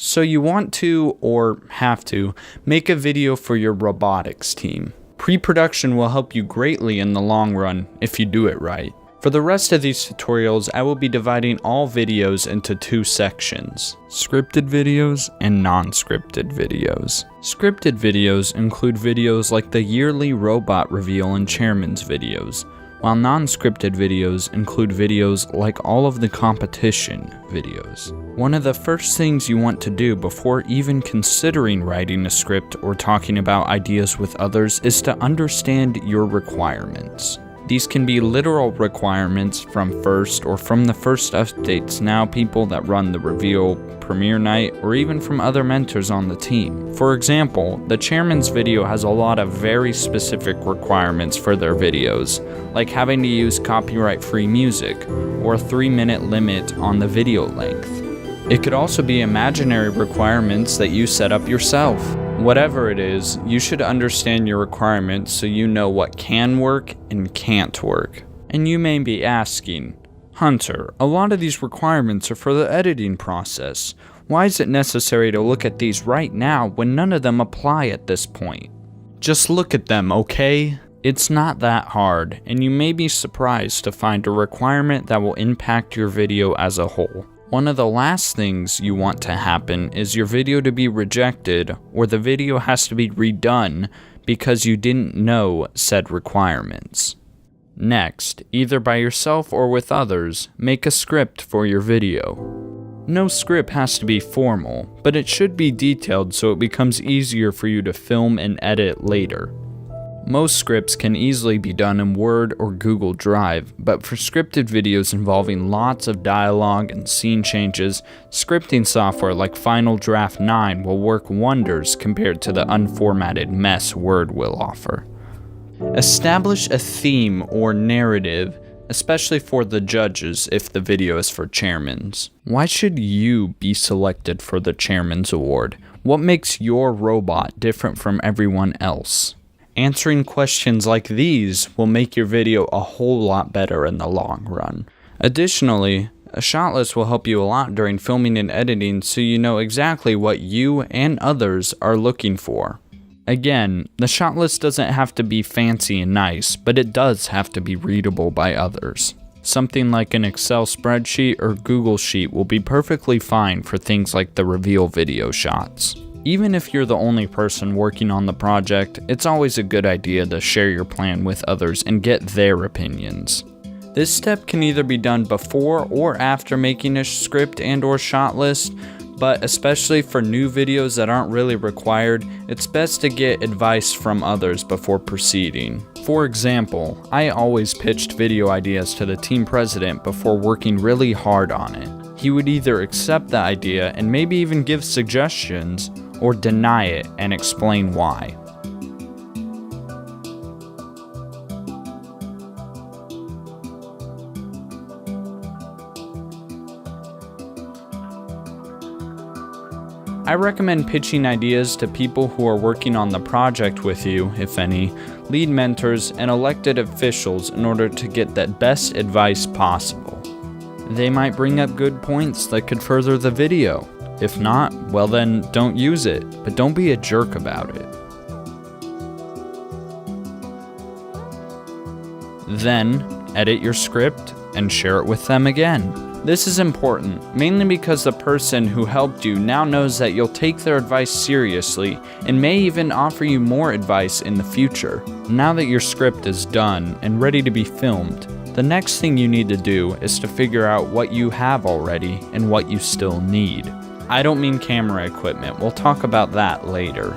So you want to, or have to, make a video for your robotics team. Pre-production will help you greatly in the long run if you do it right. For the rest of these tutorials, I will be dividing all videos into two sections: scripted videos and non-scripted videos. Scripted videos include videos like the yearly robot reveal and chairman's videos, while non-scripted videos include videos like all of the competition videos. One of the first things you want to do before even considering writing a script or talking about ideas with others is to understand your requirements. These can be literal requirements from first or from the First Updates Now people that run the reveal, premiere night, or even from other mentors on the team. For example, the chairman's video has a lot of very specific requirements for their videos, like having to use copyright-free music, or a 3-minute limit on the video length. It could also be imaginary requirements that you set up yourself. Whatever it is, you should understand your requirements so you know what can work and can't work. And you may be asking, Hunter, a lot of these requirements are for the editing process. Why is it necessary to look at these right now when none of them apply at this point? Just look at them, okay? It's not that hard, and you may be surprised to find a requirement that will impact your video as a whole. One of the last things you want to happen is your video to be rejected, or the video has to be redone because you didn't know said requirements. Next, either by yourself or with others, make a script for your video. No script has to be formal, but it should be detailed so it becomes easier for you to film and edit later. Most scripts can easily be done in Word or Google Drive, but for scripted videos involving lots of dialogue and scene changes, scripting software like Final Draft 9 will work wonders compared to the unformatted mess Word will offer. Establish a theme or narrative, especially for the judges if the video is for chairmans. Why should you be selected for the Chairman's Award? What makes your robot different from everyone else? Answering questions like these will make your video a whole lot better in the long run. Additionally, a shot list will help you a lot during filming and editing so you know exactly what you and others are looking for. Again, the shot list doesn't have to be fancy and nice, but it does have to be readable by others. Something like an Excel spreadsheet or Google Sheet will be perfectly fine for things like the reveal video shots. Even if you're the only person working on the project, it's always a good idea to share your plan with others and get their opinions. This step can either be done before or after making a script and/or shot list, but especially for new videos that aren't really required, it's best to get advice from others before proceeding. For example, I always pitched video ideas to the team president before working really hard on it. He would either accept the idea and maybe even give suggestions, or deny it and explain why. I recommend pitching ideas to people who are working on the project with you, if any, lead mentors, and elected officials in order to get the best advice possible. They might bring up good points that could further the video. If not, well then don't use it, but don't be a jerk about it. Then, edit your script and share it with them again. This is important, mainly because the person who helped you now knows that you'll take their advice seriously and may even offer you more advice in the future. Now that your script is done and ready to be filmed, the next thing you need to do is to figure out what you have already and what you still need. I don't mean camera equipment, we'll talk about that later.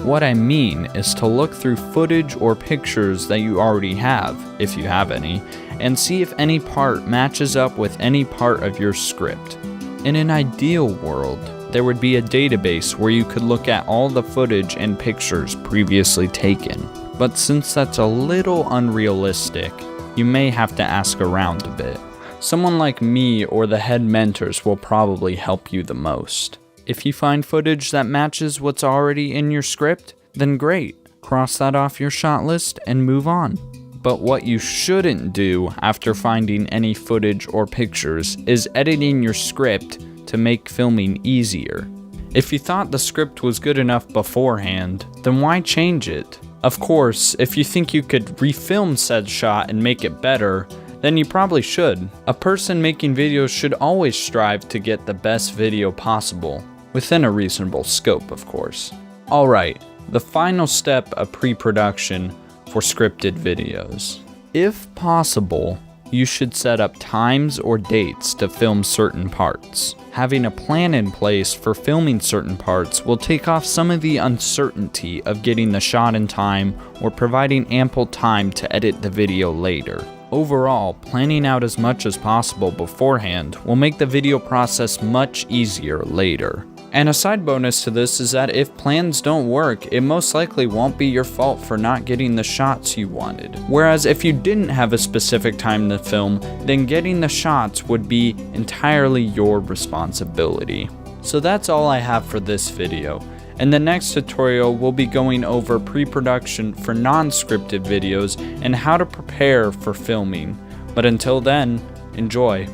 What I mean is to look through footage or pictures that you already have, if you have any, and see if any part matches up with any part of your script. In an ideal world, there would be a database where you could look at all the footage and pictures previously taken. But since that's a little unrealistic, you may have to ask around a bit. Someone like me or the head mentors will probably help you the most. If you find footage that matches what's already in your script, then great. Cross that off your shot list and move on. But what you shouldn't do after finding any footage or pictures is editing your script to make filming easier. If you thought the script was good enough beforehand, then why change it? Of course, if you think you could refilm said shot and make it better, then you probably should. A person making videos should always strive to get the best video possible, within a reasonable scope, of course. Alright, the final step of pre-production for scripted videos. If possible, you should set up times or dates to film certain parts. Having a plan in place for filming certain parts will take off some of the uncertainty of getting the shot in time or providing ample time to edit the video later. Overall, planning out as much as possible beforehand will make the video process much easier later. And a side bonus to this is that if plans don't work, it most likely won't be your fault for not getting the shots you wanted. Whereas if you didn't have a specific time to film, then getting the shots would be entirely your responsibility. So that's all I have for this video. In the next tutorial, we'll be going over pre-production for non-scripted videos and how to prepare for filming. But until then, enjoy.